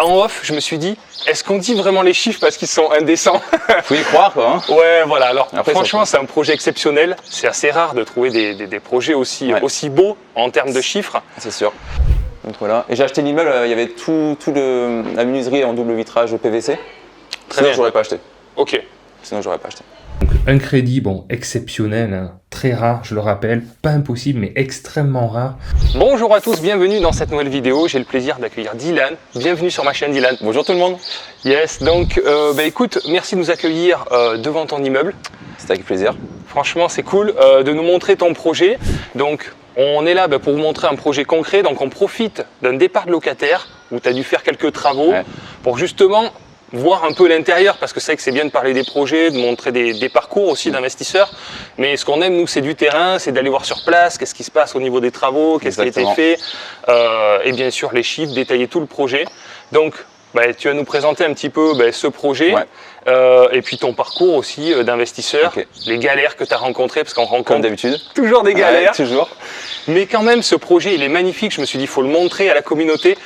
en off, je me suis dit, est-ce qu'on dit vraiment les chiffres parce qu'ils sont indécents? Faut y croire quoi. Hein. Ouais, voilà. Alors Après, franchement, c'est un projet exceptionnel. C'est assez rare de trouver des projets aussi beaux en termes de chiffres. C'est sûr. Donc voilà. Et j'ai acheté l'immeuble, il y avait la menuiserie en double vitrage PVC. Sinon, j'aurais pas acheté. Ok. Sinon, j'aurais pas acheté. Donc, un crédit, bon, exceptionnel, hein, très rare, je le rappelle, pas impossible, mais extrêmement rare. Bonjour à tous, bienvenue dans cette nouvelle vidéo. J'ai le plaisir d'accueillir Dylan. Bienvenue sur ma chaîne, Dylan. Bonjour tout le monde. Yes, donc écoute, merci de nous accueillir devant ton immeuble. C'était avec plaisir. Franchement, c'est cool de nous montrer ton projet. Donc, on est là pour vous montrer un projet concret. Donc, on profite d'un départ de locataire où tu as dû faire quelques travaux pour justement voir un peu l'intérieur, parce que c'est vrai que c'est bien de parler des projets, de montrer des parcours aussi d'investisseurs, mais ce qu'on aime nous c'est du terrain, c'est d'aller voir sur place qu'est-ce qui se passe au niveau des travaux, qu'est-ce qui a été fait, et bien sûr les chiffres, détailler tout le projet. Donc tu vas nous présenter un petit peu ce projet, et puis ton parcours aussi d'investisseur, les galères que tu as rencontrées, parce qu'on rencontre comme d'habitude toujours des galères, toujours. Mais quand même ce projet il est magnifique, je me suis dit il faut le montrer à la communauté.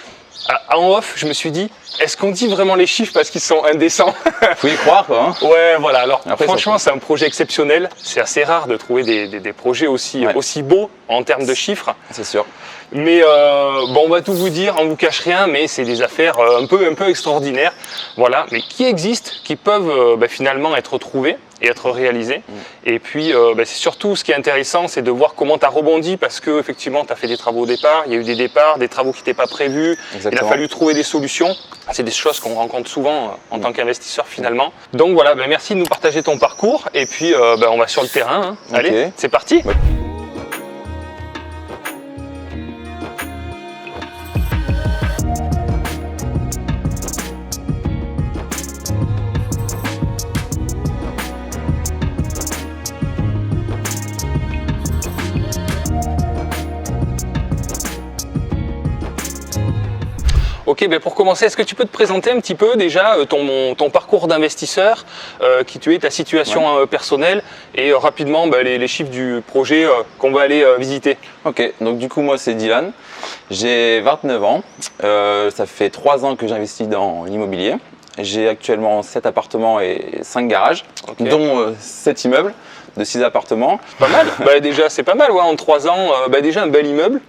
En off, je me suis dit, est-ce qu'on dit vraiment les chiffres parce qu'ils sont indécents? Faut y croire quoi. Hein. Ouais, voilà. Alors après, franchement, c'est un projet exceptionnel. C'est assez rare de trouver des projets aussi beaux en termes de chiffres. C'est sûr. Mais on va tout vous dire, on vous cache rien, mais c'est des affaires un peu extraordinaires. Voilà, mais qui existent, qui peuvent finalement être trouvées et être réalisées. Et puis, c'est surtout ce qui est intéressant, c'est de voir comment tu as rebondi, parce que effectivement, tu as fait des travaux au départ, il y a eu des départs, des travaux qui n'étaient pas prévus. Il a fallu trouver des solutions. C'est des choses qu'on rencontre souvent en tant qu'investisseur finalement. Donc voilà, merci de nous partager ton parcours. Et puis, on va sur le terrain. Hein. Allez, c'est parti. Ok, pour commencer, est-ce que tu peux te présenter un petit peu déjà ton parcours d'investisseur, qui tu es, ta situation personnelle et rapidement les chiffres du projet qu'on va aller visiter. Ok, donc du coup moi c'est Dylan, j'ai 29 ans, ça fait 3 ans que j'investis dans l'immobilier. J'ai actuellement 7 appartements et 5 garages, dont 7 immeubles de 6 appartements. Pas mal. Déjà c'est pas mal, en 3 ans, déjà un bel immeuble,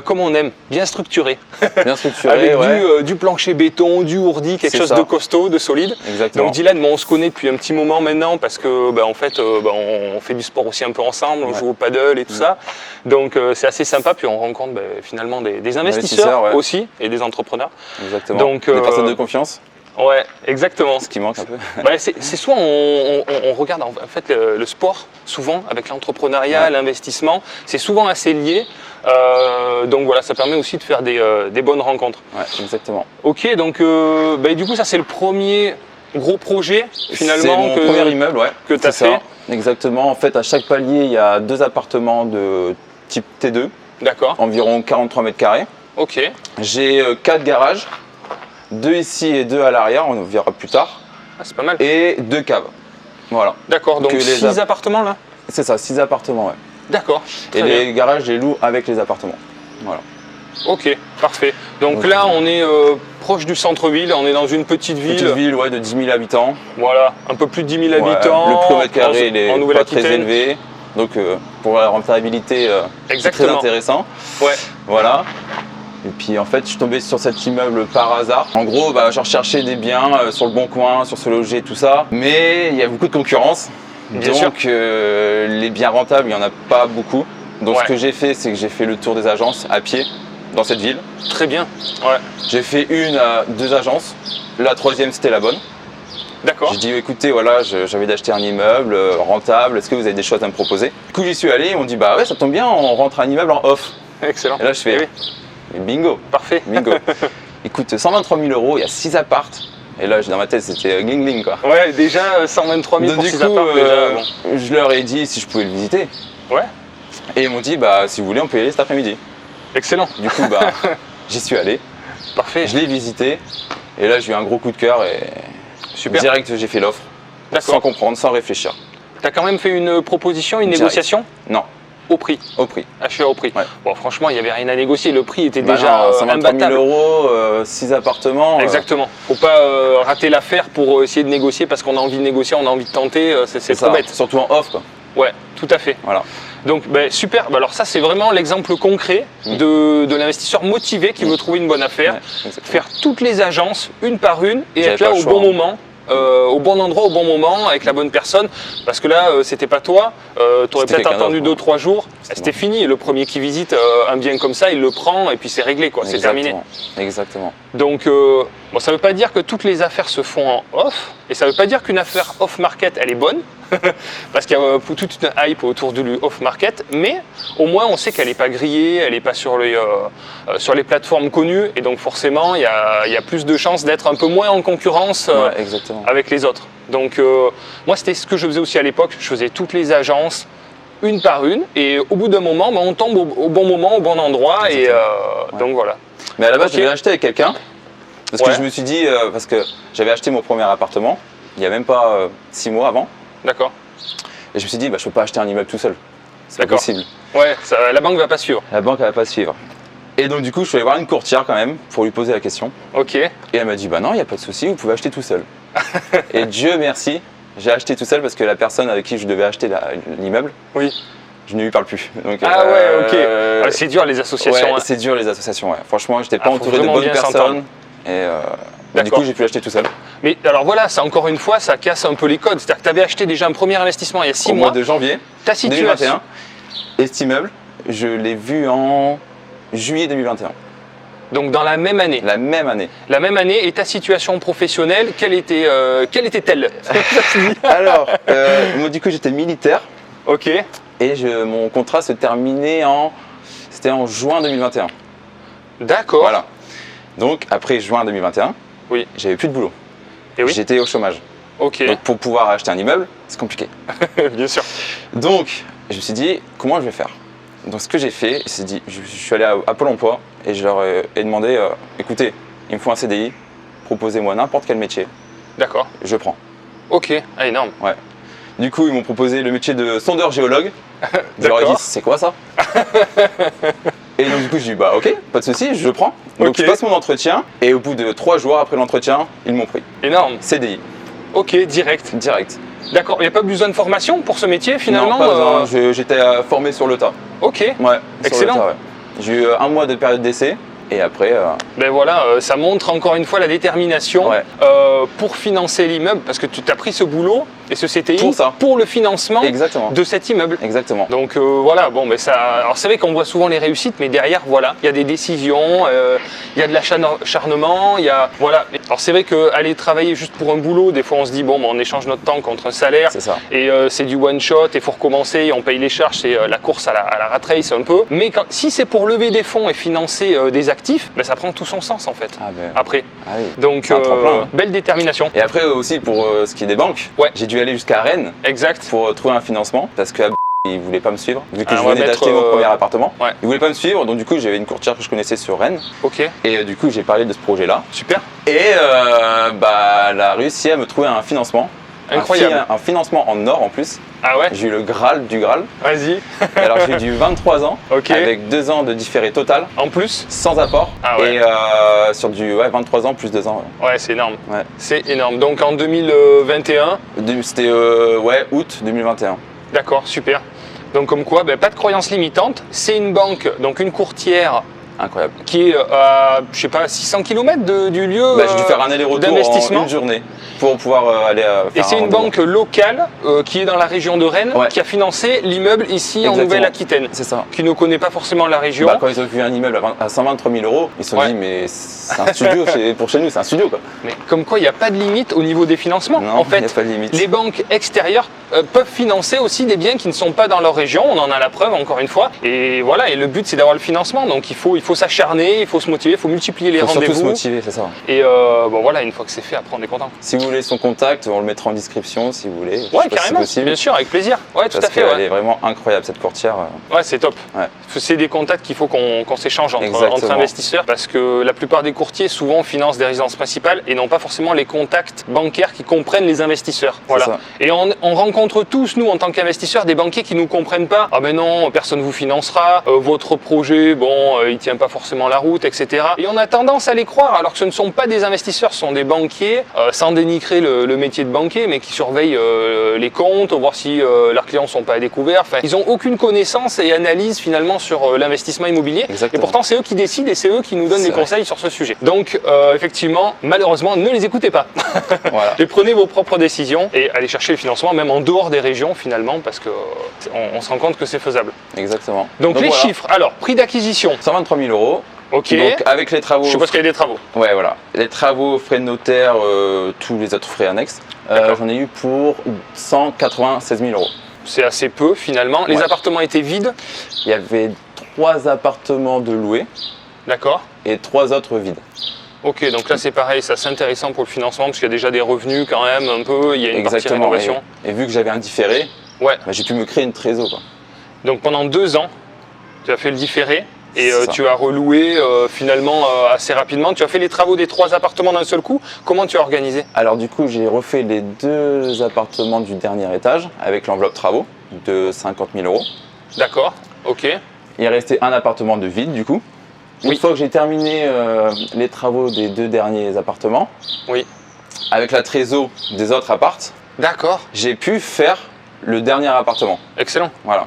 comme on aime, bien structuré. Bien structuré, avec du plancher béton, du ourdi, quelque chose de costaud, de solide. Exactement. Donc Dylan, on se connaît depuis un petit moment maintenant parce que en fait on fait du sport aussi un peu ensemble, on joue au paddle et tout ça. Donc c'est assez sympa, puis on rencontre finalement des investisseurs aussi et des entrepreneurs. Exactement. Donc, des personnes de confiance. Ouais, exactement. Ce qui manque un peu. C'est soit on regarde en fait le sport, souvent avec l'entrepreneuriat, l'investissement, c'est souvent assez lié. Donc voilà, ça permet aussi de faire des bonnes rencontres. Ouais, exactement. Ok, donc du coup ça c'est le premier gros projet finalement. C'est mon premier immeuble, que tu as fait. Exactement, en fait à chaque palier il y a 2 appartements de type T2. D'accord. Environ 43 mètres carrés. Ok. J'ai 4 garages. 2 ici et 2 à l'arrière, on verra plus tard. Ah, c'est pas mal. Et 2 caves. Voilà. D'accord, donc 6 appartements là? C'est ça, 6 appartements, D'accord. Et les garages, je les loue avec les appartements. Voilà. Ok, parfait. Donc là, on est proche du centre-ville, on est dans une petite ville. Petite ville, de 10 000 habitants. Voilà, un peu plus de 10 000 habitants. Le prix au mètre carré, il est pas très Nouvelle-Aquitaine. élevé. Donc pour la rentabilité, c'est très intéressant. Ouais. Voilà. Et puis en fait, je suis tombé sur cet immeuble par hasard. En gros, je recherchais des biens sur le Bon Coin, sur Ce Loger, tout ça. Mais il y a beaucoup de concurrence. Donc les biens rentables, il n'y en a pas beaucoup. Donc ce que j'ai fait, c'est que j'ai fait le tour des agences à pied dans cette ville. Très bien. Ouais. J'ai fait 1 à 2 agences. La 3e, c'était la bonne. D'accord. J'ai dit écoutez, voilà, j'ai envie d'acheter un immeuble rentable, est-ce que vous avez des choses à me proposer? Du coup, j'y suis allé, ils m'ont dit ouais, ça tombe bien, on rentre un immeuble en off. Excellent. Et là, je fais bingo. Parfait. Bingo. Écoute, 123 000 €, il y a 6 appartes. Et là, dans ma tête, c'était gling gling quoi. Ouais, déjà 123 000 pour 6 appartes. Je leur ai dit si je pouvais le visiter. Ouais. Et ils m'ont dit si vous voulez, on peut y aller cet après-midi. Excellent. Du coup, j'y suis allé. Parfait. Je l'ai visité. Et là, j'ai eu un gros coup de cœur et direct, j'ai fait l'offre. Sans comprendre, sans réfléchir. Tu as quand même fait une proposition, une négociation? Non. au prix. Au prix. Acheté au prix. Ouais. Bon, franchement, il n'y avait rien à négocier. Le prix était Bah déjà non, 123 000 imbattable. €, 6 appartements. Exactement. Faut pas rater l'affaire pour essayer de négocier parce qu'on a envie de négocier, on a envie de tenter. C'est trop ça. bête. Surtout en off, quoi. Ouais, tout à fait. Voilà. Donc super, alors ça c'est vraiment l'exemple concret de l'investisseur motivé qui veut trouver une bonne affaire, Ouais, exactement. faire toutes les agences une par une et J'avais être là pas le au choix, bon hein. moment, au bon endroit, au bon moment, avec la bonne personne, parce que là c'était pas toi, tu aurais C'était peut-être quelqu'un attendu d'autre, 2-3 jours, c'était bon. fini, le premier qui visite un bien comme ça, il le prend et puis c'est réglé, quoi, c'est terminé. Exactement. Donc, bon, ça ne veut pas dire que toutes les affaires se font en off, et ça ne veut pas dire qu'une affaire off-market, elle est bonne, parce qu'il y a toute une hype autour du off-market, mais au moins on sait qu'elle n'est pas grillée, elle n'est pas sur les plateformes connues, et donc forcément, il y a plus de chances d'être un peu moins en concurrence Ouais, exactement. avec les autres. Donc, moi, c'était ce que je faisais aussi à l'époque, je faisais toutes les agences, une par une, et au bout d'un moment, on tombe au bon moment, au bon endroit, et donc voilà. Mais à la base, Ok. je l'avais acheté avec quelqu'un. Parce Ouais. que je me suis dit, parce que j'avais acheté mon premier appartement, il n'y a même pas 6 mois avant. D'accord. Et je me suis dit, bah, je ne peux pas acheter un immeuble tout seul. C'est pas D'accord. possible. Ouais, la banque va pas suivre. La banque, elle va pas suivre. Et donc, du coup, je suis allé voir une courtière quand même pour lui poser la question. Ok. Et elle m'a dit, bah non, il n'y a pas de souci, vous pouvez acheter tout seul. Et Dieu merci, j'ai acheté tout seul parce que la personne avec qui je devais acheter l'immeuble, Oui. je ne lui parle plus. Donc, Ah ouais, ok. Ouais, c'est dur les associations. ouais, hein. c'est dur les associations. Ouais. Franchement, j'étais pas faut entouré de vraiment bonnes bien s'entendre. personnes. Et du D'accord. coup, j'ai pu l'acheter tout seul. Mais alors voilà, ça encore une fois, ça casse un peu les codes. C'est-à-dire que tu avais acheté déjà un premier investissement il y a 6 Au mois. mois de janvier Ta situation. 2021. Et cet immeuble, je l'ai vu en juillet 2021. Donc dans la même année. La même année. La même année, et ta situation professionnelle, quelle était-elle? Alors, moi du coup j'étais militaire Ok. et mon contrat se terminait c'était en juin 2021. D'accord. Voilà. Donc après juin 2021, Oui. j'avais plus de boulot. Et oui. J'étais au chômage. Ok. Donc pour pouvoir acheter un immeuble, c'est compliqué. Bien sûr. Donc je me suis dit comment je vais faire. Donc ce que j'ai fait, je suis allé à Pôle emploi et je leur ai demandé écoutez, il me faut un CDI, proposez-moi n'importe quel métier, D'accord. je prends. Ok. Ah, énorme. Ouais. Du coup, ils m'ont proposé le métier de sondeur géologue. Je leur ai dit, D'accord. c'est quoi ça? Et donc, du coup, j'ai dit, bah ok, pas de souci, je prends. Donc, Ok. je passe mon entretien et au bout de 3 jours après l'entretien, ils m'ont pris. Énorme. CDI, Ok, direct. direct. D'accord. Il n'y a pas besoin de formation pour ce métier finalement Non, pas besoin, j'étais formé sur le tas. Ok. Ouais, sur Excellent. le tas, ouais. J'ai eu 1 mois de période d'essai et après, Ben voilà, ça montre encore une fois la détermination Ouais. pour financer l'immeuble, parce que tu t'as pris ce boulot et ce CTI Pour ça. pour le financement exactement. de cet immeuble. Exactement. Donc voilà, bon, mais ça. Alors c'est vrai qu'on voit souvent les réussites, mais derrière, voilà, il y a des décisions, il y a de l'acharnement, il y a voilà. Alors c'est vrai qu'aller travailler juste pour un boulot, des fois on se dit bon, ben, on échange notre temps contre un salaire. C'est ça. Et c'est du one shot, il faut recommencer, on paye les charges, c'est la course à la rat race un peu. Mais si c'est pour lever des fonds et financer des actifs, ben, ça prend tout son sens en fait. Ah ben, Après, ah oui. donc C'est un tremplin. belle détermination. Et après aussi, pour ce qui est des banques, Ouais. j'ai dû aller jusqu'à Rennes Exact. pour trouver un financement parce que ils voulaient pas me suivre vu que Ah, je on va venais mettre, d'acheter mon premier appartement. ouais. Ils voulaient pas me suivre, donc du coup j'avais une courtière que je connaissais sur Rennes Ok. et du coup j'ai parlé de ce projet-là Super. et bah, elle a réussi à me trouver un financement. Incroyable. Un financement en or en plus. Ah ouais. J'ai eu le Graal du Graal. Vas-y. Alors j'ai du 23 ans Ok. avec 2 ans de différé total En plus. sans apport Ah ouais. et sur du 23 ans plus 2 ans. Ouais, c'est énorme. Ouais. C'est énorme. Donc en 2021, C'était août 2021. d'accord, super. Donc comme quoi, ben, pas de croyance limitante. C'est une banque, donc une courtière Incroyable. qui est à, je sais pas, 600 km du lieu Bah, j'ai dû faire un aller-retour d'investissement. en une journée pour pouvoir aller faire Et c'est un une rendez-vous. banque locale qui est dans la région de Rennes, Ouais. qui a financé l'immeuble ici en Exactement. Nouvelle-Aquitaine, C'est ça. qui ne connaît pas forcément la région. Bah, quand ils ont vu un immeuble à 123 000 €, ils se sont Ouais. dit mais c'est un studio pour chez nous, c'est un studio quoi. Mais comme quoi, il n'y a pas de limite au niveau des financements. Non, en il n'y a fait, pas de limite. les banques extérieures peuvent financer aussi des biens qui ne sont pas dans leur région. On en a la preuve encore une fois. Et voilà. Et le but, c'est d'avoir le financement. Donc il faut faut s'acharner, il faut se motiver, il faut multiplier les Faut surtout se rendez-vous. motiver, c'est ça. Et bon voilà, une fois que c'est fait, après on est content. Si vous voulez son contact, on le mettra en description si vous voulez. Je sais Ouais, pas si carrément, c'est possible. bien sûr, avec plaisir. Ouais, tout Parce à fait. qu'elle Ouais, est vraiment incroyable cette courtière. ouais c'est top. Ouais. C'est des contacts qu'il faut qu'on s'échange entre Exactement. investisseurs parce que la plupart des courtiers souvent financent des résidences principales et n'ont pas forcément les contacts bancaires qui comprennent les investisseurs. Voilà. ça. Et on rencontre tous, nous, en tant qu'investisseurs, des banquiers qui ne nous comprennent pas. Ah ben non, personne ne vous financera, votre projet, bon, il tient pas forcément la route, etc. Et on a tendance à les croire alors que ce ne sont pas des investisseurs, ce sont des banquiers, sans dénigrer le métier de banquier, mais qui surveillent les comptes, voir si leurs clients ne sont pas à découvert. Enfin, ils n'ont aucune connaissance et analyse finalement sur l'investissement immobilier. Exactement. Et pourtant, c'est eux qui décident et c'est eux qui nous donnent C'est des vrai. conseils sur ce sujet. Donc, effectivement, malheureusement, ne les écoutez pas. Voilà. Et prenez vos propres décisions et allez chercher le financement, même en dehors des régions finalement, parce qu'on on se rend compte que c'est faisable. Exactement. Donc les voilà. chiffres, alors, prix d'acquisition, 123 000 euros. ok. Donc avec les travaux. Je suppose qu'il y a des travaux. Ouais, voilà. Les travaux, frais de notaire, tous les autres frais annexes. D'accord. J'en ai eu pour 196 000 euros. C'est assez peu finalement. Les Ouais. appartements étaient vides, Il y avait 3 appartements de loués d'accord. et 3 autres vides. Ok, donc là c'est pareil, ça c'est intéressant pour le financement parce qu'il y a déjà des revenus quand même un peu, il y a une partie Exactement. rénovation. Et vu que j'avais un différé, Ouais, bah, j'ai pu me créer une trésor, quoi. donc pendant 2 ans, tu as fait le différé et C'est ça. tu as reloué finalement assez rapidement. Tu as fait les travaux des 3 appartements d'un seul coup. Comment tu as organisé? Alors du coup, j'ai refait les 2 appartements du dernier étage avec l'enveloppe travaux de 50 000 euros. D'accord, ok. Il restait un appartement de vide du coup. Une Oui. fois que j'ai terminé les travaux des 2 derniers appartements, Oui. avec la trésor des autres appartes, D'accord, j'ai pu faire le dernier appartement. excellent. Voilà.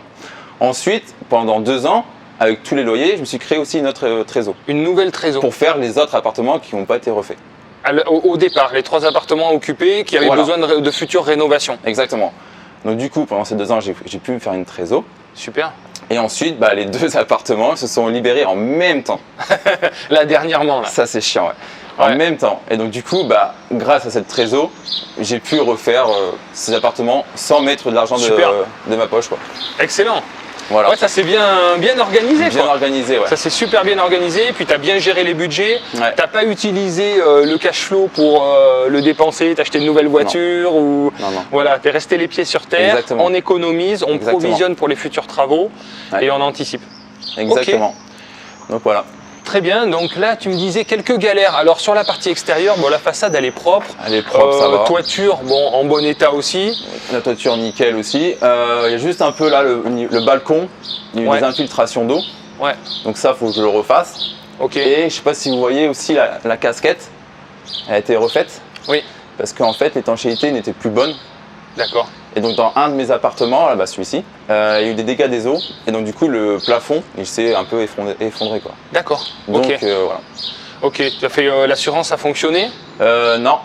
Ensuite, pendant 2 ans, avec tous les loyers, je me suis créé aussi une autre trésor Une nouvelle trésor. pour faire les autres appartements qui n'ont pas été refaits. Au départ, les 3 appartements occupés qui avaient Voilà. besoin de futures rénovations. Exactement. Donc du coup, pendant ces 2 ans, j'ai pu me faire une trésor. Super. Et ensuite, bah, les 2 appartements se sont libérés en même temps. Là, dernièrement, là. Ça, c'est chiant, ouais. En Ouais. même temps. Et donc, du coup, bah, grâce à cette trésor, j'ai pu refaire ces appartements sans mettre de l'argent Super. de ma poche, quoi. Excellent. Voilà. Ouais, ça c'est bien organisé, Bien quoi. organisé, ouais. Ça c'est super bien organisé, puis tu as bien géré les budgets, Ouais. t'as pas utilisé le cash flow pour le dépenser, t'acheter une nouvelle voiture ou Non, non. voilà, t'es resté les pieds sur terre, Exactement. on économise, on Exactement. provisionne pour les futurs travaux Ouais. et on anticipe. Exactement. Donc voilà. Très bien, donc là tu me disais quelques galères. Alors sur la partie extérieure, bon la façade elle est propre, Elle est propre, ça va. toiture bon en bon état aussi. La toiture nickel aussi. Il y a juste un peu là le balcon, il y a eu Ouais. des infiltrations d'eau. Ouais, Donc ça, faut que je le refasse. ok. Et je sais pas si vous voyez aussi la casquette, elle a été refaite. Oui, Parce qu'en fait, l'étanchéité n'était plus bonne. d'accord. Et donc dans un de mes appartements, là-bas celui-ci, il y a eu des dégâts des eaux. Et donc du coup, le plafond, il s'est un peu effondré, quoi. D'accord. Donc Ok. voilà. Ok, tu as fait l'assurance a fonctionné. Non.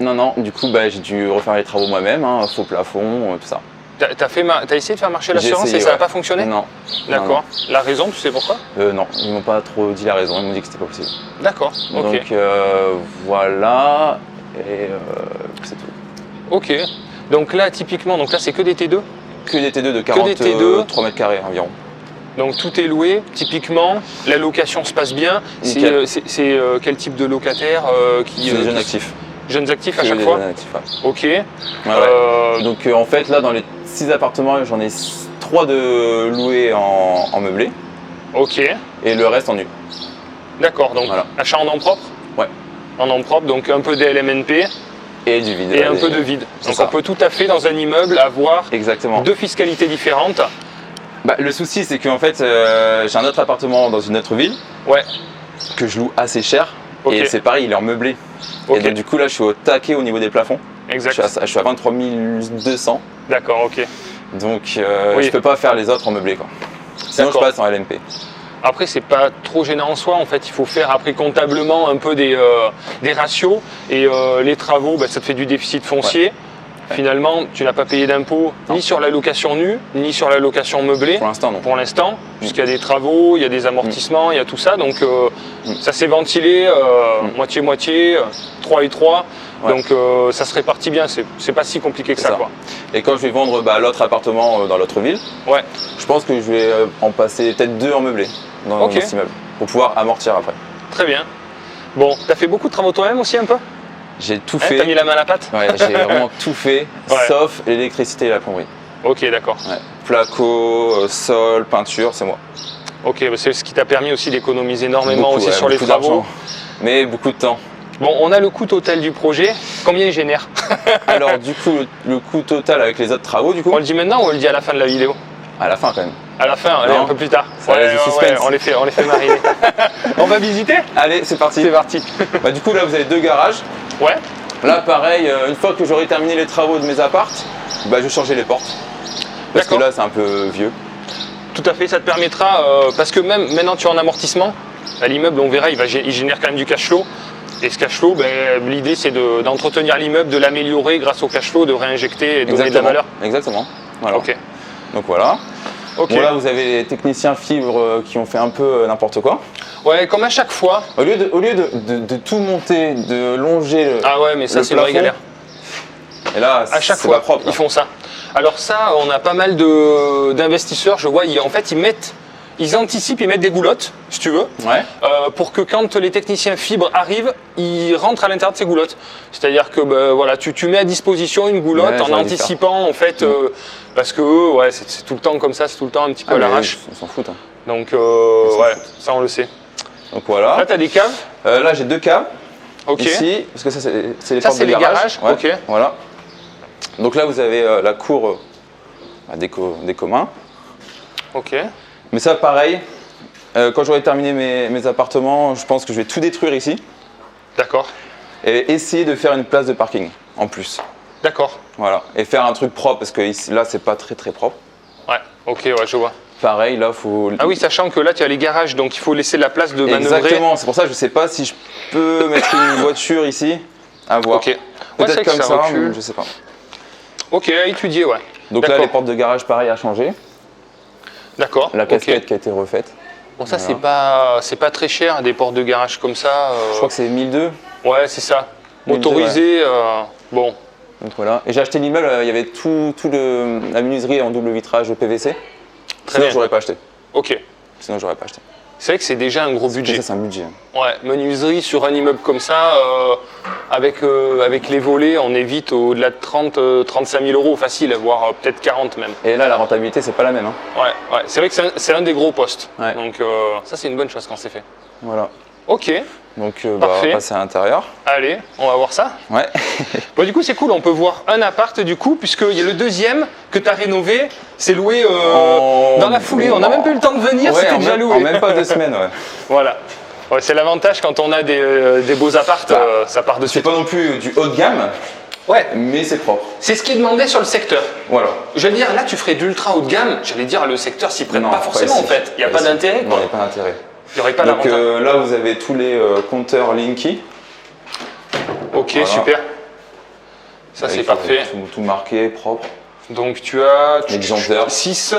Non. Du coup, bah, j'ai dû refaire les travaux moi-même, hein, faux plafond, tout ça. T'as essayé de faire marcher J'ai l'assurance et essayé, ça n'a ouais. pas fonctionné? Non. D'accord. La raison, tu sais pourquoi? Non, ils m'ont pas trop dit la raison. Ils m'ont dit que c'était pas possible. D'accord. Ok. Donc voilà. Et c'est tout. Ok. Donc là, typiquement, donc là c'est que des T2. Que des T2 de des 43 T2. mètres carrés environ. Donc tout est loué. Typiquement, la location se passe bien. Nickel. C'est quel type de locataire qui C'est des jeunes qui- actifs. Jeunes actifs à Que chaque des fois. jeunes actifs, ouais. Ok. Ouais, ouais. Euh, Donc en fait, là, dans les 6 appartements, j'en ai 3 de loués en meublé ok. et le reste en nu. D'accord. Donc Voilà. achat en nom propre. Ouais. En nom propre, donc un peu d'LMNP Et du vide. et un peu de vide. C'est Donc ça. on peut tout à fait dans un immeuble avoir Exactement. 2 fiscalités différentes. Bah, le souci, c'est qu'en fait, j'ai un autre appartement dans une autre ville Ouais. que je loue assez cher. Ok. Et c'est pareil, il est en meublé. Ok. Et donc, du coup, là, je suis au taquet au niveau des plafonds. Exact. Je suis à 23 200. D'accord. Ok. Donc, Oui. je peux pas faire les autres en meublé, quoi. Sinon, je D'accord. passe en LMP. Après, c'est pas trop gênant en soi. En fait, il faut faire après comptablement un peu des ratios. Et les travaux, bah, ça te fait du déficit foncier. Finalement, tu n'as pas payé d'impôt ni sur la location nue, ni sur la location meublée. Pour l'instant, non. Pour l'instant, puisqu'il y a des travaux, il y a des amortissements, il y a tout ça. Donc, ça s'est ventilé moitié-moitié, 3 et 3. Ouais. Donc, ça se répartit bien. C'est pas si compliqué que C'est ça, ça. quoi. Et quand je vais vendre l'autre appartement dans l'autre ville, Ouais. je pense que je vais en passer peut-être 2 en meublé dans Ok. cet immeuble. pour pouvoir amortir après. Très bien. Bon, t'as fait beaucoup de travaux toi-même aussi un peu? J'ai tout fait. T'as mis la main à la pâte? Ouais, j'ai vraiment tout fait, sauf l'électricité et la plomberie. Ok, d'accord. Ouais. Placo, sol, peinture, c'est moi. Ok, bah c'est ce qui t'a permis aussi d'économiser énormément Beaucoup, aussi ouais, sur les beaucoup travaux. d'argent, mais beaucoup de temps. Bon, on a le coût total du projet. Combien il génère? Alors du coup, le coût total avec les autres travaux, du coup, On le dit maintenant ou on le dit à la fin de la vidéo? à la fin quand même. À la fin, allez, Non. un peu plus tard. Ça laisse du suspense. on les fait mariner. On va visiter? Allez, c'est parti. C'est parti. Bah, du coup, là, vous avez 2 garages. Ouais, Là, pareil, une fois que j'aurai terminé les travaux de mes appartes, bah, je vais changer les portes. Parce que D'accord. là, c'est un peu vieux. tout à fait, ça te permettra, parce que même maintenant tu es en amortissement, à l'immeuble on verra, il génère quand même du cash flow. Et ce cash flow, ben, l'idée c'est d'entretenir l'immeuble, de l'améliorer grâce au cash flow, de réinjecter et de donner de la valeur. Exactement. Voilà. Ok. Donc voilà. Ok. Bon, là, vous avez les techniciens fibres qui ont fait un peu n'importe quoi. Ouais, comme à chaque fois. Au lieu de tout monter, de longer le, Ah ouais, mais ça le c'est une vraie plafond, galère. et là, À chaque c'est fois, pas propre. ils font ça. Alors ça, on a pas mal d'investisseurs, je vois, en fait ils anticipent, ils mettent des goulottes, si tu veux, Ouais. pour que quand les techniciens fibres arrivent, ils rentrent à l'intérieur de ces goulottes. C'est-à-dire que ben, voilà, tu mets à disposition une goulotte Ouais, en j'aurais dû anticipant en fait, parce que eux, ouais, c'est tout le temps comme ça, c'est tout le temps un petit peu à mais l'arrache. on s'en fout. Hein. Donc ouais, ça on le sait. Donc voilà. Là, tu as des caves. Là, j'ai 2 caves. Ok. Ici, parce que ça, c'est les Ça, portes c'est de les garage. garages, ok. Voilà. Donc là, vous avez la cour des communs. Ok. Mais ça, pareil, quand j'aurai terminé mes appartements, je pense que je vais tout détruire ici D'accord. et essayer de faire une place de parking en plus. D'accord. Voilà. Et faire un truc propre parce que ici, là, c'est pas très très propre. Ouais. Ok, ouais, je vois. Pareil, là, faut. Ah oui, sachant que là, tu as les garages, donc il faut laisser la place de manœuvrer. Exactement. C'est pour ça que je sais pas si je peux mettre une voiture ici. À voir. Ok. Ouais, c'est Peut-être vrai que comme ça ça, recule. mais je sais pas. Ok, à étudier, ouais. Donc là, D'accord. les portes de garage, pareil, à changer. D'accord. La ok. casquette qui a été refaite. Bon, ça, Voilà. c'est pas très cher, des portes de garage comme ça. Je crois que c'est 1002. Ouais, c'est ça. 1002, Motorisé, bon. Donc voilà. Et j'ai acheté l'immeuble, il y avait la menuiserie en double vitrage PVC. Très Sinon, bien. j'aurais pas acheté. Ok. Sinon, j'aurais pas acheté. C'est vrai que c'est déjà un gros Et budget. ça, c'est un budget. Ouais, menuiserie sur un immeuble comme ça, avec les volets, on est vite au-delà de 35 000 euros facile, voire peut-être 40 même. Et là, la rentabilité, c'est pas la même. Hein. Ouais. C'est vrai que c'est un des gros postes. Ouais. Donc ça, c'est une bonne chose quand c'est fait. Voilà. Ok, Donc, on Parfait. va passer à l'intérieur. allez, on va voir ça. Ouais. Bon, du coup, c'est cool, on peut voir un appart du coup, puisque il y a le deuxième que tu as rénové, c'est loué dans la foulée. On n'a même pas eu le temps de venir, Ouais, c'était déjà loué. en même pas 2 semaines, ouais. Voilà. Ouais, c'est l'avantage quand on a des beaux apparts, ça part de C'est suite. pas non plus du haut de gamme, Ouais, mais c'est propre. c'est ce qui est demandé sur le secteur. Voilà. Je veux dire, là, tu ferais d'ultra haut de gamme, j'allais dire, le secteur s'y prête Non, pas forcément ici. en fait. Il n'y a pas ici. d'intérêt, Non, quoi. il n'y a pas d'intérêt. Il n'y aurait pas Donc d'avantage. là, vous avez tous les compteurs Linky. Ok, voilà. super. Ça, c'est Avec, parfait. Tout marqué, propre. Donc, tu as L'exemplaire. 6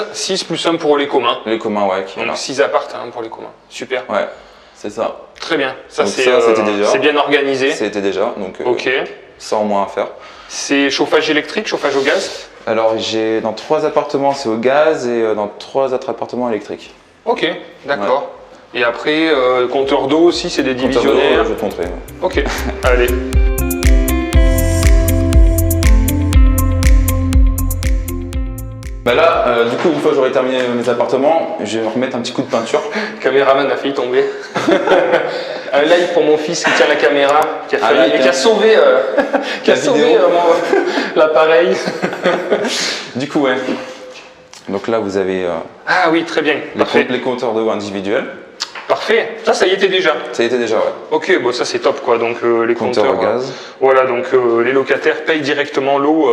plus 1 pour les communs. Les communs, ouais. Qui, Donc, voilà. 6 apparts hein, pour les communs. Super. Ouais, c'est ça. Très bien. Ça, Donc c'est ça, c'était déjà. c'est bien organisé. C'était déjà, donc Ok. ça en moins à faire. C'est chauffage électrique, chauffage au gaz. Alors j'ai dans 3 appartements c'est au gaz et dans 3 autres appartements électriques. Ok, d'accord. Et après, compteur d'eau aussi, c'est des Compteur d'eau, divisionnaires. je te montrerai. Ok, allez. Bah là, du coup, une fois que j'aurai terminé mes appartements, je vais remettre un petit coup de peinture. Le caméraman a failli tomber. Un live pour mon fils qui tient la caméra, qui a, Ah, failli- like, et qui a hein. sauvé, La vidéo. l'appareil. Du coup, ouais. Donc là, vous avez Ah oui, très bien. Parfait. les compteurs d'eau individuels. Parfait. Ça y était déjà. Ça y était déjà, ouais. Ok, bon ça c'est top quoi. Donc les Compteur compteurs. au gaz. Voilà, donc les locataires payent directement l'eau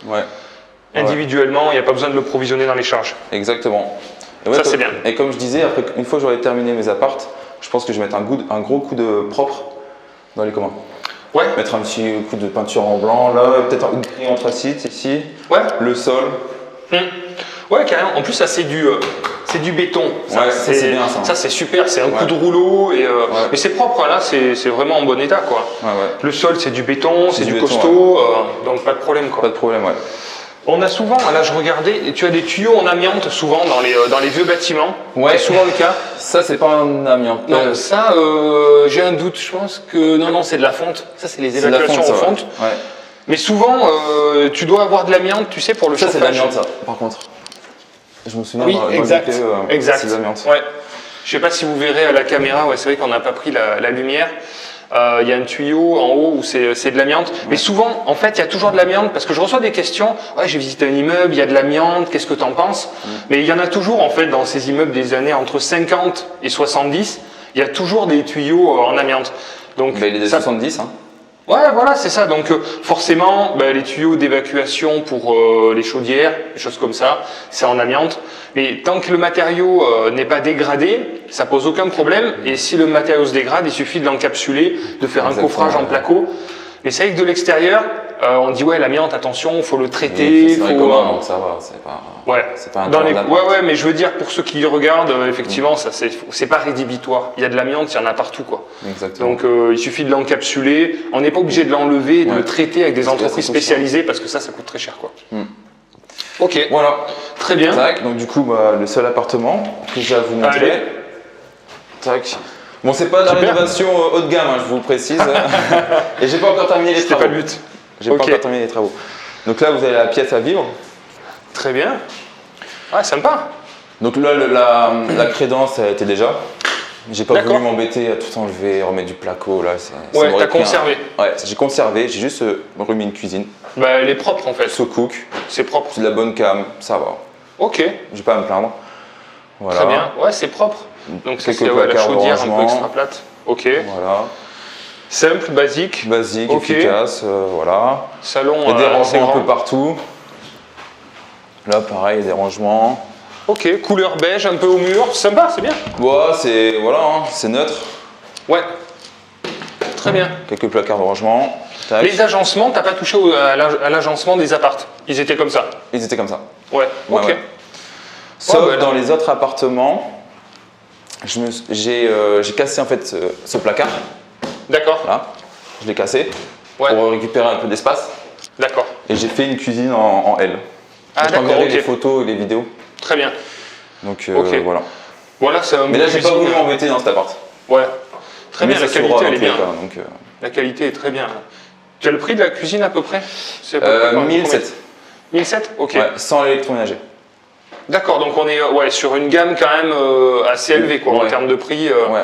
Ouais, individuellement. Il n'y a pas besoin de le provisionner dans les charges. exactement. Et ouais, Ça, comme- c'est bien. Et comme je disais, après, une fois que j'aurai terminé mes appartes, je pense que je vais mettre un gros coup de propre dans les communs. Ouais. Mettre un petit coup de peinture en blanc, là, peut-être un gris anthracite ici, Ouais. le sol. Ouais, carrément. En plus, ça c'est du béton. Ouais, ça, c'est bien, ça. Ça c'est super. C'est un Ouais. coup de rouleau et Ouais. mais c'est propre. Hein, là, c'est vraiment en bon état quoi. Ouais, ouais. Le sol c'est du béton, c'est du béton, costaud, donc pas de problème Pas quoi. de problème, ouais. On a souvent, là je regardais, tu as des tuyaux en amiante souvent dans les vieux bâtiments. Ouais. C'est souvent le cas. Ça, c'est pas un amiante. Non, ça, j'ai un doute. Je pense que non, c'est de la fonte. Ça, c'est les évacuations en fonte. Ouais. Mais souvent, tu dois avoir de l'amiante, tu sais, pour le chauffage. Ça, c'est de l'amiante, ça, par contre. Je me souviens. Oui, exact. Exact. C'est de l'amiante. Ouais. Je sais pas si vous verrez à la caméra. Ouais, c'est vrai qu'on n'a pas pris la lumière. Il y a un tuyau en haut où c'est de l'amiante. Ouais. Mais souvent, en fait, il y a toujours de l'amiante parce que je reçois des questions. Ouais, j'ai visité un immeuble, il y a de l'amiante, qu'est-ce que tu en penses? Mais il y en a toujours, en fait, dans ces immeubles des années entre 50 et 70, il y a toujours des tuyaux en amiante. Donc, il est des 70, hein. Ouais, voilà, c'est ça. Donc, forcément, les tuyaux d'évacuation pour les chaudières, des choses comme ça, c'est en amiante. Mais tant que le matériau n'est pas dégradé, ça pose aucun problème. Et si le matériau se dégrade, il suffit de l'encapsuler, de faire un coffrage en placo. Mais c'est vrai que de l'extérieur, on dit ouais, l'amiante, attention, il faut le traiter. C'est commun, donc ça va, c'est pas. Ouais. C'est pas un ouais, mais je veux dire pour ceux qui regardent, effectivement, ça c'est pas rédhibitoire. Il y a de l'amiante, il y en a partout, quoi. Exactement. Donc il suffit de l'encapsuler. On n'est pas obligé de l'enlever et de le traiter avec des entreprises spécialisées parce que ça coûte très cher, quoi. Ok. Voilà. Très bien. Tac. Donc du coup, le seul appartement que j'ai à vous montrer. Allez. Tac. Bon, c'est pas de la rénovation haut de gamme, hein, je vous le précise. Et j'ai pas encore terminé les travaux. C'était pas le but. J'ai pas encore terminé les travaux. Donc là, vous avez la pièce à vivre. Très bien. Ouais, sympa. Donc là, la crédence, elle était déjà. J'ai pas voulu m'embêter à tout enlever, remettre du placo. Là, ouais, t'as conservé. Ouais, j'ai conservé. J'ai juste remis une cuisine. Elle est propre en fait. So cook. C'est propre. C'est de la bonne cam, ça va. Ok. J'ai pas à me plaindre. Voilà. Très bien. Ouais, c'est propre. Donc c'est la chaudière un peu extra plate. Ok. Voilà. Simple, basique. Basique, efficace, voilà. Salon. Il y a des rangements un peu partout. Là, pareil, il y a des rangements. Ok, couleur beige, un peu au mur. Sympa, c'est bien. Ouais, c'est voilà, hein, c'est neutre. Ouais. Très bien. Quelques placards de rangement. Tac. Les agencements, t'as pas touché à l'agencement des appartes? Ils étaient comme ça? Ils étaient comme ça. Ouais, ok. Ouais. Sauf dans les autres appartements, j'ai cassé en fait ce placard. D'accord. Là, je l'ai cassé pour récupérer un peu d'espace. D'accord. Et j'ai fait une cuisine en L. Ah je t'enverrai les photos et les vidéos. Très bien. Donc voilà. Voilà, c'est un Mais là, j'ai pas voulu m'embêter dans cet appart. Ouais. Très bien, la qualité elle est bien. Donc, la qualité est très bien. Tu as le prix de la cuisine à peu près? 1007. 1007? Ok. Ouais, sans l'électroménager. D'accord, donc on est sur une gamme quand même assez élevée quoi, en termes de prix. Ouais.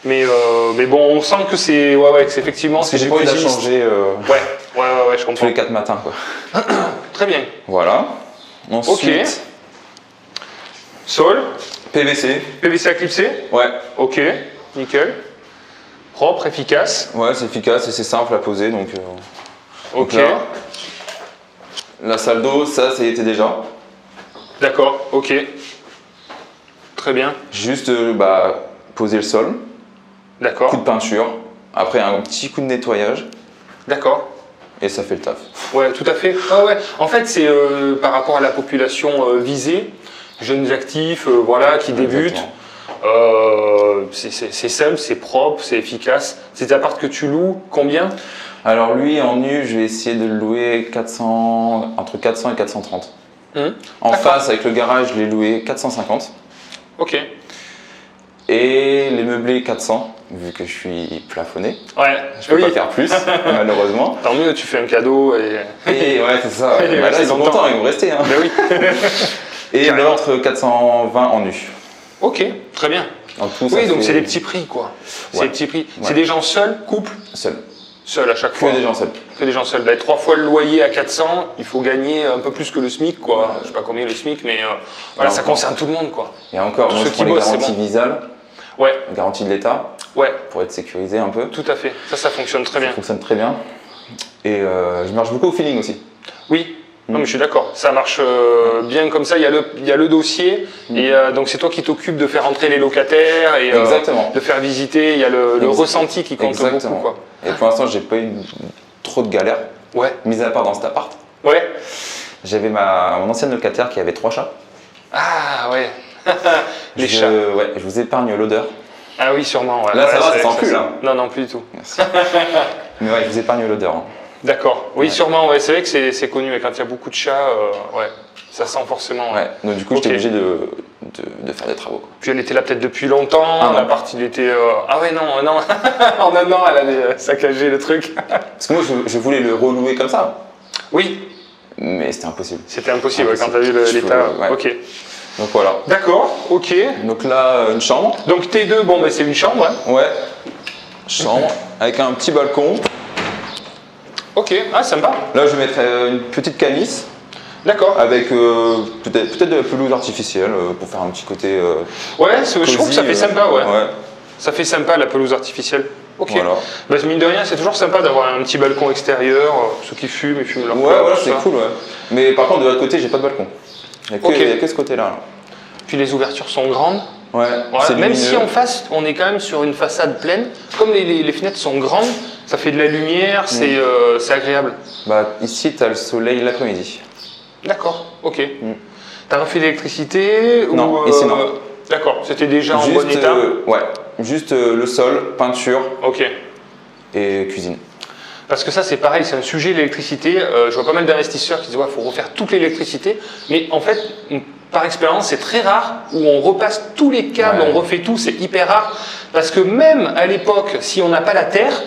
Mais bon, on sent que c'est effectivement. Parce que j'ai pas envie de changer. Ouais, je comprends. Tous les 4 matins quoi. Très bien. Voilà. Ensuite. Sol. PVC. PVC à clipser. Ouais. Ok, nickel. Propre, efficace. Ouais, c'est efficace et c'est simple à poser donc. Ok. Donc là, la salle d'eau, ça c'était déjà. D'accord, ok. Très bien. Juste poser le sol. D'accord. Coup de peinture. Après un petit coup de nettoyage. D'accord. Et ça fait le taf. Ouais, tout à fait. Ouais. En fait, c'est par rapport à la population visée, jeunes actifs, qui débutent. C'est simple, c'est propre, c'est efficace. Ces apparts que tu loues, combien? Alors lui, en nu, je vais essayer de le louer entre 400 et 430. En face, avec le garage, je l'ai loué 450. Ok. Et les meublés 400, vu que je suis plafonné. Ouais. Je peux pas faire plus, malheureusement. Tant mieux, tu fais un cadeau et ouais, c'est ça. Là, ils sont contents, ils vont rester. Hein. Ben oui. Et l'autre 420 en nu. Ok, très bien. En tout, oui, donc c'est des petits prix, quoi. C'est des petits prix. Ouais. C'est des gens seuls, couple? Seul à chaque fois. Que des gens seuls. Que des gens seuls. 3 fois le loyer à 400, il faut gagner un peu plus que le SMIC, quoi. Je sais pas combien le SMIC, mais ça concerne tout le monde, quoi. Et encore, moi, je prends les garanties Visal. Ouais. Garantie de l'État. Ouais. Pour être sécurisé un peu. Tout à fait. Ça fonctionne très bien. Ça fonctionne très bien. Et je marche beaucoup au feeling aussi. Oui. Non, mais je suis d'accord. Ça marche bien comme ça. Il y a le dossier. Et donc, c'est toi qui t'occupes de faire entrer les locataires et de faire visiter. Il y a le ressenti qui compte beaucoup, quoi. Et pour l'instant, j'ai pas eu trop de galères. Ouais. Mis à part dans cet appart. Ouais. J'avais mon ancienne locataire qui avait 3 chats. Ah ouais. Les chats. Ouais, je vous épargne l'odeur. Ah oui, sûrement. Ouais. Là, ça va, ça sent plus là. Non, plus du tout. Merci. Mais ouais, je vous épargne l'odeur. Hein. D'accord. Oui, sûrement. Ouais. C'est vrai que c'est connu. Et quand il y a beaucoup de chats, ouais, ça sent forcément. Ouais. Donc du coup, j'étais obligé de faire des travaux, quoi. Puis elle était là peut-être depuis longtemps. Ah, la partie, il était. Ah ouais, non, non. En un an, elle avait saccagé le truc. Parce que moi, je voulais le relouer comme ça. Oui. Mais c'était impossible. C'était impossible, quand tu as vu l'état. Ouais. Ok. Donc voilà. D'accord, ok. Donc là, une chambre. Donc T2, bon, bah, c'est une chambre. Hein. Ouais. Chambre avec un petit balcon. Ok, ah, sympa. Là, je vais mettre une petite canisse. D'accord. Avec peut-être de la pelouse artificielle pour faire un petit côté. Ouais, je trouve que ça fait sympa, ouais. Ouais. Ça fait sympa la pelouse artificielle. Ok. Voilà. Bah, mine de rien, c'est toujours sympa d'avoir un petit balcon extérieur. Ceux qui fument, ils fument leur Ouais, clope, voilà, tout c'est ça. cool, ouais. Mais par contre, de l'autre côté, j'ai pas de balcon. Il n'y a que ce côté-là. Là. Puis les ouvertures sont grandes. Ouais. Voilà. Même si lumineux. en face, on est quand même sur une façade pleine, comme les fenêtres sont grandes, ça fait de la lumière, c'est agréable. Bah, ici, tu as le soleil l'après-midi. D'accord, ok. T'as refait l'électricité Non, ou, ici non. D'accord, c'était déjà en bon état. Ouais, juste le sol, peinture Ok. et cuisine. Parce que ça, c'est pareil, c'est un sujet, l'électricité. Je vois pas mal d'investisseurs qui disent ouais, faut refaire toute l'électricité. Mais en fait, par expérience, c'est très rare où on repasse tous les câbles, Ouais. on refait tout, c'est hyper rare. Parce que même à l'époque, si on n'a pas la terre,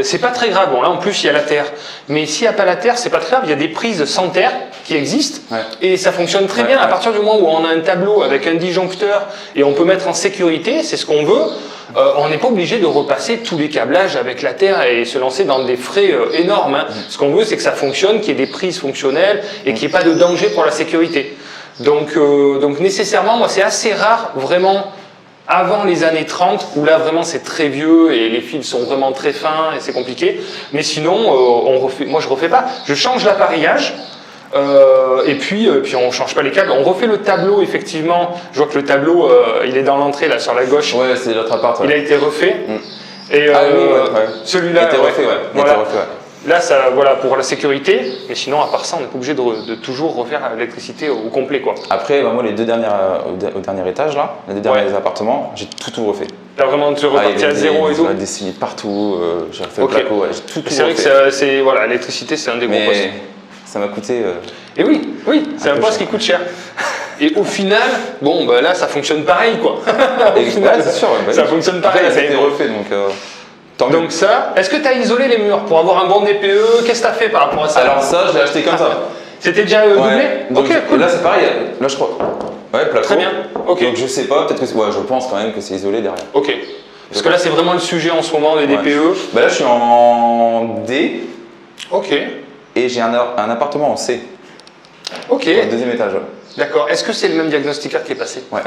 c'est pas très grave. Bon, là en plus, il y a la terre. Mais s'il n'y a pas la terre, c'est pas très grave. Il y a des prises sans terre qui existent Ouais. et ça fonctionne très bien. À partir du moment où on a un tableau avec un disjoncteur et on peut mettre en sécurité, c'est ce qu'on veut. On n'est pas obligé de repasser tous les câblages avec la terre et se lancer dans des frais énormes. Hein. Ce qu'on veut, c'est que ça fonctionne, qu'il y ait des prises fonctionnelles et qu'il n'y ait pas de danger pour la sécurité. Donc nécessairement, moi, c'est assez rare, vraiment, avant les années 30, où là, vraiment, c'est très vieux et les fils sont vraiment très fins et c'est compliqué. Mais sinon, moi, je refais pas. Je change l'appareillage. Et puis on change pas les câbles, on refait le tableau effectivement. Je vois que le tableau il est dans l'entrée là sur la gauche. Ouais, c'est l'autre appart. Ouais. Il a été refait. Et oui, ouais. celui-là, Il a été refait, ouais. Il a voilà. été refait, ouais. Là, ça, voilà pour la sécurité. Mais sinon, à part ça, on n'est pas obligé de toujours refaire l'électricité au complet, quoi. Après, bah, moi, les deux dernières, au dernier étage là, les deux derniers appartements, j'ai tout refait. T'as vraiment reparti à zéro et tout. On a dessiné partout. J'ai refait le placo. Ouais, j'ai tout C'est vrai refait. que c'est voilà, l'électricité, c'est un des gros postes. Mais ça m'a coûté. Et oui, c'est un poste qui coûte cher. Et au final, bon, bah là, ça fonctionne pareil, quoi. Au final, c'est sûr. Bah, ça fonctionne pareil. Après, ça a été refait, donc. Tant mieux. Donc ça, est-ce que tu as isolé les murs pour avoir un bon DPE? Qu'est-ce que tu as fait par rapport à ça? Alors ça, je l'ai acheté comme ça. C'était déjà doublé? Donc, Ok, cool. Là, c'est pareil. Là, je crois. Ouais, placo. Très bien. Ok. Donc je sais pas, peut-être que. Ouais, je pense quand même que c'est isolé derrière. Ok. Parce que là, c'est vraiment le sujet en ce moment des DPE. Bah là, je suis en D Ok. et j'ai un appartement en C. Ok. Au deuxième étage. D'accord. Est-ce que c'est le même diagnostiqueur qui est passé? Ouais.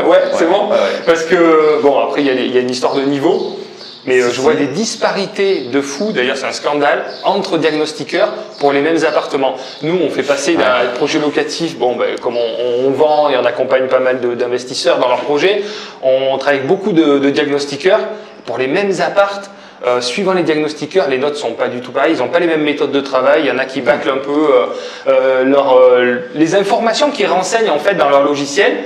Ouais, c'est bon. Ouais. Parce que, bon, après, il y a une histoire de niveau. Mais je vois des disparités de fou, d'ailleurs c'est un scandale, entre diagnostiqueurs pour les mêmes appartements. Nous, on fait passer d'un projet locatif, bon, ben, comme on vend et on accompagne pas mal d'investisseurs dans leurs projets, on travaille avec beaucoup de diagnostiqueurs pour les mêmes appartes. Suivant les diagnostiqueurs, les notes sont pas du tout pareilles, ils n'ont pas les mêmes méthodes de travail, il y en a qui bâclent un peu les informations qu'ils renseignent en fait dans leur logiciel,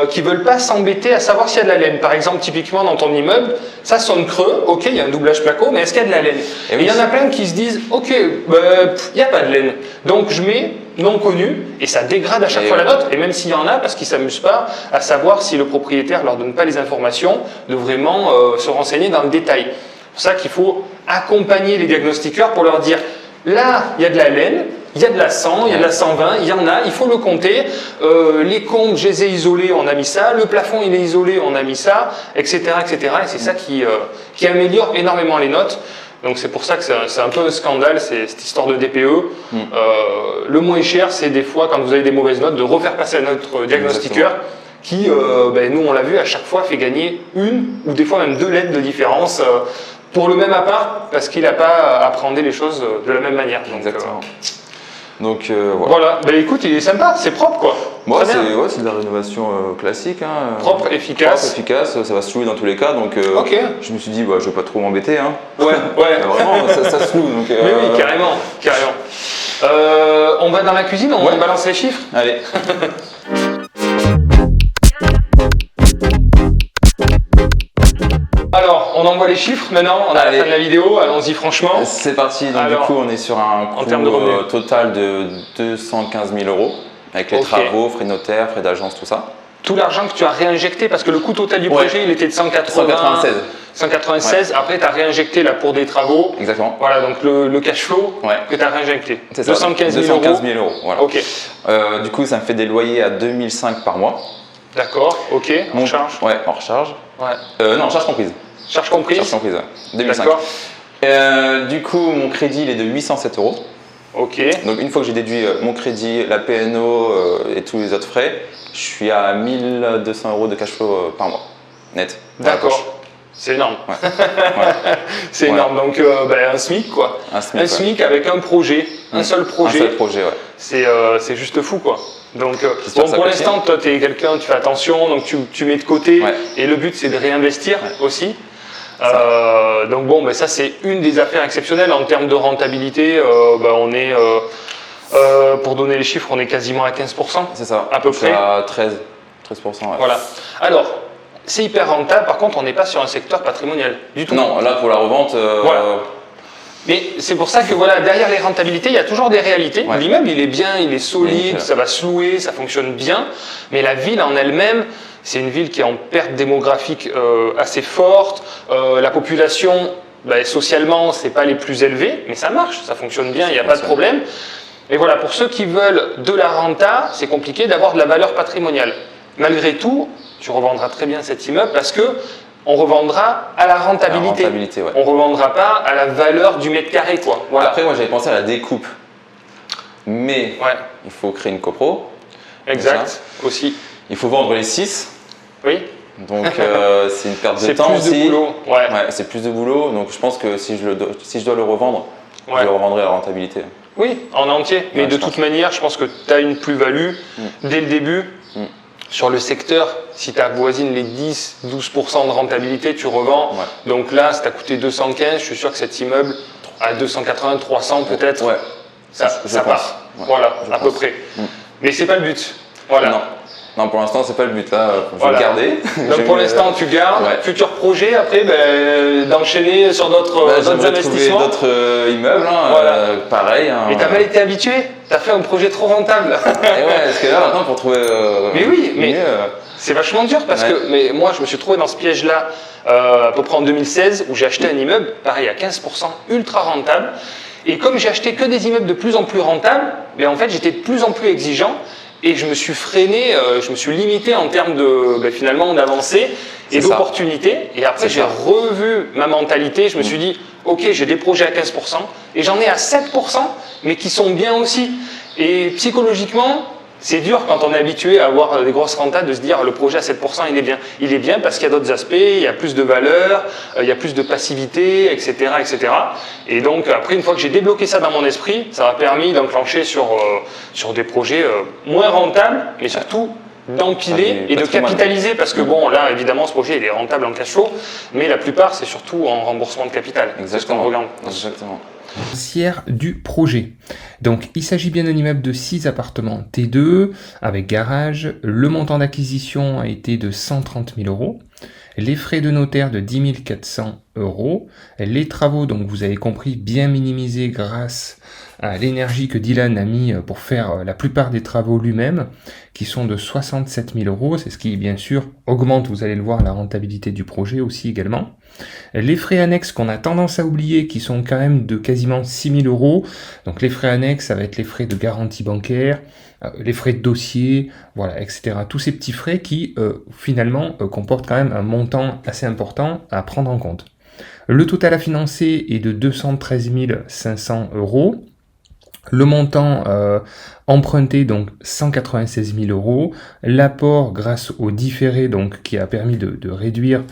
qui veulent pas s'embêter à savoir s'il y a de la laine. Par exemple, typiquement dans ton immeuble, ça sonne creux, ok, il y a un doublage placo, mais est-ce qu'il y a de la laine? Et il y en a plein qui se disent, ok, il n'y a pas de laine, donc je mets non connu, et ça dégrade à chaque fois la note, et même s'il y en a, parce qu'ils ne s'amusent pas à savoir si le propriétaire leur donne pas les informations, de vraiment se renseigner dans le détail. C'est pour ça qu'il faut accompagner les diagnostiqueurs pour leur dire là, il y a de la laine, il y a de la 100, il y a de la 120, il y en a, il faut le compter. Les comptes, je les ai isolés, on a mis ça. Le plafond, il est isolé, on a mis ça, etc. etc. Et c'est ça qui améliore énormément les notes. Donc c'est pour ça que c'est un peu un scandale, cette histoire de DPE. Le moins cher, c'est des fois, quand vous avez des mauvaises notes, de refaire passer à notre diagnostiqueur. Qui, nous on l'a vu, à chaque fois fait gagner une ou des fois même 2 lettres de différence pour le même appart parce qu'il n'a pas appréhendé les choses de la même manière. Donc, exactement. Donc voilà, écoute, il est sympa, c'est propre quoi. Moi, c'est de la rénovation classique. Hein. Propre, efficace. Propre, efficace, ça va se louer dans tous les cas. Donc je me suis dit, je vais pas trop m'embêter. Hein. Ouais. Vraiment, ça se loue. Donc, mais oui, carrément. On va dans la cuisine, on balance les chiffres. Allez. Alors, on envoie voit les chiffres maintenant, on est à la fin de la vidéo, allons-y franchement. C'est parti, donc Alors, du coup on est sur un coût termes de revenus. total de 215 000 € avec les travaux, frais de notaire, frais d'agence, tout ça. Tout l'argent que tu as réinjecté, parce que le coût total du projet il était de 196. Après tu as réinjecté là pour des travaux. Exactement. Voilà, donc le cash flow que tu as réinjecté. C'est ça, 215 000 €. Voilà. Ok. Du coup ça me fait des loyers à 2005 par mois. D'accord, ok, en charge. Ouais, hors charge. Ouais. Non, charge comprise. Charge comprise. Charge comprise, ouais. 2005. D'accord. Du coup, mon crédit il est de 807 €. Ok. Donc une fois que j'ai déduit mon crédit, la PNO et tous les autres frais, je suis à 1200 € de cash flow par mois, net. D'accord. C'est énorme. Ouais. C'est énorme. Donc un SMIC quoi. Un SMIC avec un projet, un seul projet. Un seul projet, ouais. C'est juste fou quoi. Donc pour l'instant, toi tu es quelqu'un, tu fais attention, donc tu mets de côté et le but c'est de réinvestir aussi. Donc bon, ça c'est une des affaires exceptionnelles en termes de rentabilité. On est, pour donner les chiffres, on est quasiment à 15%. C'est ça. À peu près. À 13%. Ouais. Voilà. Alors, c'est hyper rentable. Par contre, on n'est pas sur un secteur patrimonial du tout. Non, là pour la revente. Voilà. Mais c'est pour ça que voilà, derrière les rentabilités, il y a toujours des réalités. Ouais. L'immeuble, il est bien, il est solide, Donc, ça va se louer, ça fonctionne bien. Mais la ville en elle-même, c'est une ville qui est en perte démographique assez forte. La population, socialement, c'est pas les plus élevés, mais ça marche, ça fonctionne bien, il n'y a pas de problème. Et voilà, pour ceux qui veulent de la renta, c'est compliqué d'avoir de la valeur patrimoniale. Malgré tout, tu revendras très bien cet immeuble parce que on revendra à la rentabilité. Ouais. On ne revendra pas à la valeur du mètre carré, quoi. Voilà. Après, moi, j'avais pensé à la découpe. Mais il faut créer une copro. Exact, aussi. Il faut vendre les 6. Oui. Donc, c'est une perte de temps aussi. C'est plus de boulot. Ouais, c'est plus de boulot. Donc, je pense que si je dois le revendre, je le revendrai à la rentabilité. Oui, en entier. Mais de toute manière, je pense que tu as une plus-value dès le début. Sur le secteur, si tu avoisines les 10-12% de rentabilité, tu revends. Donc là, si tu as coûté 215, je suis sûr que cet immeuble, à 280, 300 peut-être, ça part. Voilà, à peu près. Mais c'est pas le but. Voilà. Non, pour l'instant, c'est pas le but. Là, je vais le garder. Donc pour l'instant, tu gardes. Futur projet, après, d'enchaîner sur d'autres investissements. D'autres immeubles, pareil. Mais t'as mal été habitué. T'as fait un projet trop rentable. Et parce que là, maintenant, pour trouver. Mais oui, mais c'est vachement dur parce que mais moi, je me suis trouvé dans ce piège-là à peu près en 2016 où j'ai acheté un immeuble, pareil, à 15%, ultra rentable. Et comme j'ai acheté que des immeubles de plus en plus rentables, en fait, j'étais de plus en plus exigeant. Et je me suis freiné, je me suis limité en termes de finalement d'avancée et d'opportunités. Et après, j'ai revu ma mentalité. Je me suis dit, ok, j'ai des projets à 15% et j'en ai à 7%, mais qui sont bien aussi. Et psychologiquement, c'est dur quand on est habitué à avoir des grosses rentas de se dire le projet à 7%, il est bien. Il est bien parce qu'il y a d'autres aspects, il y a plus de valeur, il y a plus de passivité, etc., etc. Et donc après, une fois que j'ai débloqué ça dans mon esprit, ça m'a permis d'enclencher sur des projets moins rentables, mais surtout d'empiler et de capitaliser parce que bon, là, évidemment, ce projet, il est rentable en cash flow, mais la plupart, c'est surtout en remboursement de capital. C'est ce qu'on regarde. Exactement. Du projet. Donc, il s'agit bien d'un immeuble de 6 appartements T2 avec garage. Le montant d'acquisition a été de 130 000 €. Les frais de notaire de 10 400 €. Les travaux, donc vous avez compris, bien minimisés grâce à l'énergie que Dylan a mis pour faire la plupart des travaux lui-même, qui sont de 67 000 €. C'est ce qui, bien sûr, augmente, vous allez le voir, la rentabilité du projet aussi également. Les frais annexes qu'on a tendance à oublier, qui sont quand même de quasiment 6 000 €. Donc les frais annexes, ça va être les frais de garantie bancaire, les frais de dossier, voilà, etc. Tous ces petits frais qui, finalement, comportent quand même un montant assez important à prendre en compte. Le total à financer est de 213 500 €. Le montant emprunté, donc 196 000 €. L'apport grâce au différé, donc qui a permis de réduire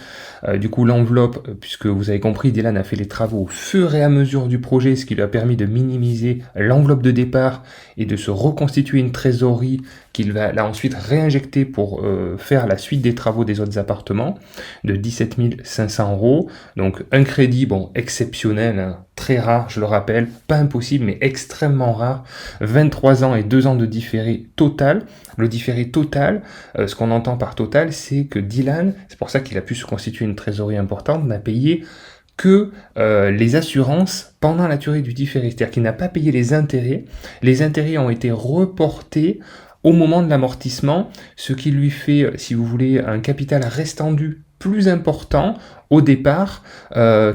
du coup l'enveloppe, puisque vous avez compris, Dylan a fait les travaux au fur et à mesure du projet, ce qui lui a permis de minimiser l'enveloppe de départ et de se reconstituer une trésorerie qu'il va là ensuite réinjecter pour faire la suite des travaux des autres appartements de 17 500 €. Donc un crédit, bon, exceptionnel, hein, très rare, je le rappelle, pas impossible, mais extrêmement extrêmement rare. 23 ans et 2 ans de différé total. Le différé total, ce qu'on entend par total, c'est que Dylan, c'est pour ça qu'il a pu se constituer une trésorerie importante, n'a payé que les assurances pendant la durée du différé. C'est-à-dire qu'il n'a pas payé les intérêts. Les intérêts ont été reportés au moment de l'amortissement, ce qui lui fait, si vous voulez, un capital restendu plus important au départ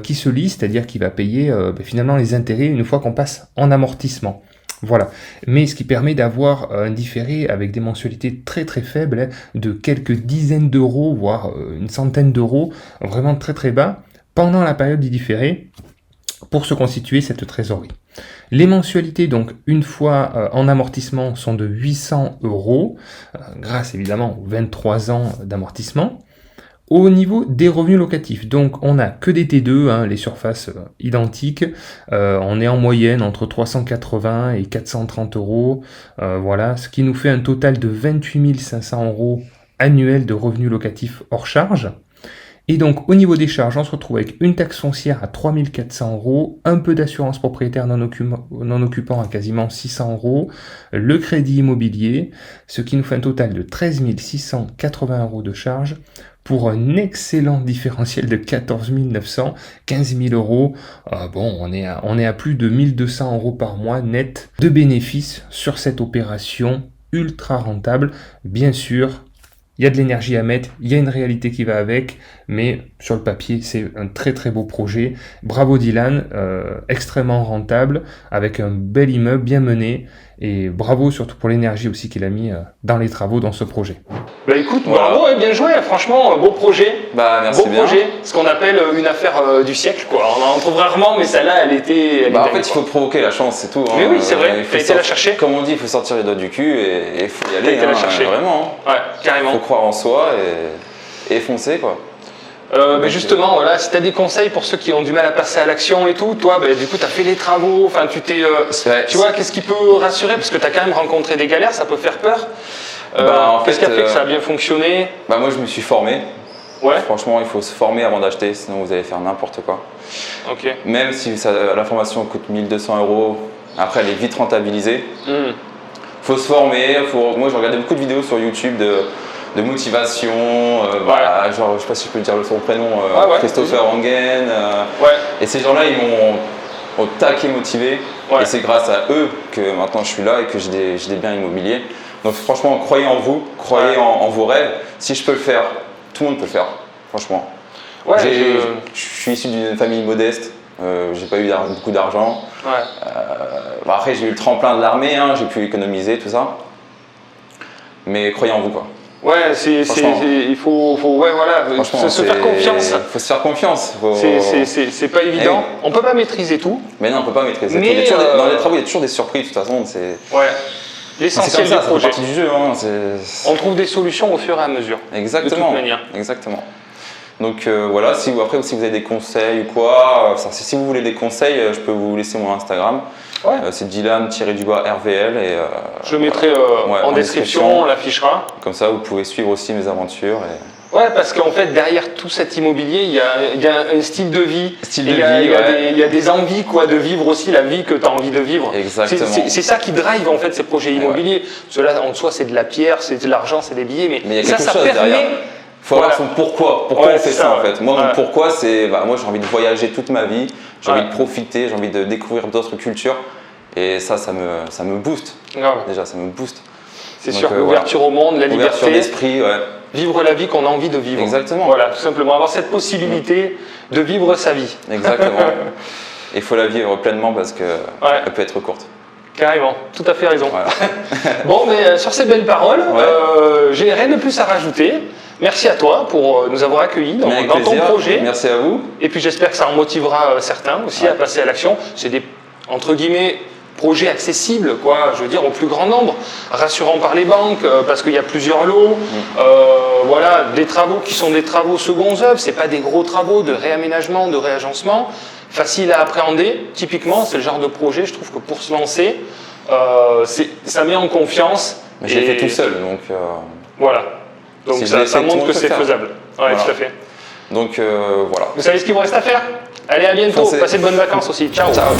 qui se lit, c'est-à-dire qu'il va payer finalement les intérêts une fois qu'on passe en amortissement. Voilà, mais ce qui permet d'avoir un différé avec des mensualités très très faibles, de quelques dizaines d'euros, voire une centaine d'euros, vraiment très très bas, pendant la période du différé, pour se constituer cette trésorerie. Les mensualités, donc, une fois en amortissement, sont de 800 euros, grâce évidemment aux 23 ans d'amortissement. Au niveau des revenus locatifs, donc on n'a que des T2, les surfaces identiques, on est en moyenne entre 380 et 430 euros, voilà, ce qui nous fait un total de 28 500 euros annuels de revenus locatifs hors charge. Et donc au niveau des charges, on se retrouve avec une taxe foncière à 3 400 euros, un peu d'assurance propriétaire non occupant à quasiment 600 euros, le crédit immobilier, ce qui nous fait un total de 13 680 euros de charges, pour un excellent différentiel de 14 900, 15 000 euros. Bon, on est à plus de 1200 euros par mois net de bénéfices sur cette opération ultra rentable. Bien sûr, il y a de l'énergie à mettre, il y a une réalité qui va avec, mais sur le papier, c'est un très très beau projet. Bravo Dylan, extrêmement rentable, avec un bel immeuble bien mené, et bravo surtout pour l'énergie aussi qu'il a mis dans les travaux dans ce projet. Bah écoute, bravo, bien joué, franchement, beau projet. Bah merci bien. Projet, ce qu'on appelle une affaire du siècle, quoi. On en trouve rarement, mais celle-là, elle était. En fait, il faut provoquer la chance, c'est tout. Mais oui, c'est vrai, t'as été la chercher. Comme on dit, il faut sortir les doigts du cul et il faut y aller. T'as été la chercher. Vraiment. Ouais, carrément. Il faut croire en soi et foncer, quoi. Mais justement, voilà, si tu as des conseils pour ceux qui ont du mal à passer à l'action et tout, toi, du coup, tu as fait les travaux, enfin, tu vois, qu'est-ce qui peut rassurer? Parce que tu as quand même rencontré des galères, ça peut faire peur. Qu'est-ce qui a fait que ça a bien fonctionné? Moi, je me suis formé. Ouais. Franchement, il faut se former avant d'acheter, sinon vous allez faire n'importe quoi. Ok. Même si la formation coûte 1 200 euros, après, elle est vite rentabilisée. Faut se former. Moi, j'ai regardé beaucoup de vidéos sur YouTube de motivation, genre, je sais pas si je peux dire son prénom, Christopher Wangen. Et ces gens-là, ils m'ont taqué motivé. Et c'est grâce à eux que maintenant je suis là et que j'ai des biens immobiliers. Donc franchement, croyez en vous, croyez en vos rêves. Si je peux le faire, tout le monde peut le faire, franchement. Je suis issu d'une famille modeste. J'ai pas eu beaucoup d'argent. Après, j'ai eu le tremplin de l'armée, j'ai pu économiser, tout ça. Mais croyez en vous, quoi. Ouais, il faut se faire confiance. Il faut se faire confiance. C'est pas évident. Ouais. On peut pas maîtriser tout. Mais non, on peut pas maîtriser tout. Dans les travaux, il y a toujours des surprises, de toute façon. L'essentiel du projet. C'est partie du jeu. On trouve des solutions au fur et à mesure. Exactement. De toute manière. Exactement. Donc voilà, après si vous avez des conseils ou quoi, si vous voulez des conseils, je peux vous laisser mon Instagram. C'est Dylan-RVL. Je le mettrai en description, on l'affichera. Comme ça, vous pouvez suivre aussi mes aventures. Ouais, parce qu'en fait, derrière tout cet immobilier, il y a un style de vie. Il y a des envies de vivre aussi la vie que tu as envie de vivre. Exactement. C'est ça qui drive en fait ces projets immobiliers. Parce que là, en soi, c'est de la pierre, c'est de l'argent, c'est des billets. Mais il y a quelque chose derrière. Il faut avoir son pourquoi. Pourquoi on fait ça en fait? Moi, mon pourquoi, c'est moi j'ai envie de voyager toute ma vie, j'ai envie de profiter, j'ai envie de découvrir d'autres cultures. Et ça me booste. Déjà, ça me booste. C'est sûr, l'ouverture au monde, la liberté. Ouverture d'esprit, Vivre la vie qu'on a envie de vivre. Exactement. Voilà, tout simplement. Avoir cette possibilité de vivre sa vie. Exactement. Il faut la vivre pleinement parce qu'elle peut être courte. Carrément, tout à fait raison. Voilà. Bon, mais sur ces belles paroles, j'ai rien de plus à rajouter. Merci à toi pour nous avoir accueillis dans ton projet. Merci à vous. Et puis j'espère que ça en motivera certains aussi à passer à l'action. C'est des, entre guillemets, projets accessibles, je veux dire, au plus grand nombre, rassurants par les banques, parce qu'il y a plusieurs lots. Voilà, des travaux qui sont des travaux seconds œuvres, c'est pas des gros travaux de réaménagement, de réagencement, facile à appréhender. Typiquement, c'est le genre de projet, je trouve que pour se lancer, ça met en confiance. Mais je l'ai fait tout seul, donc... Voilà. Donc ça montre que c'est faisable. Ouais, tout à fait. Donc voilà. Vous savez ce qu'il vous reste à faire? Allez, à bientôt. Passez de bonnes vacances aussi. Ciao. Ciao.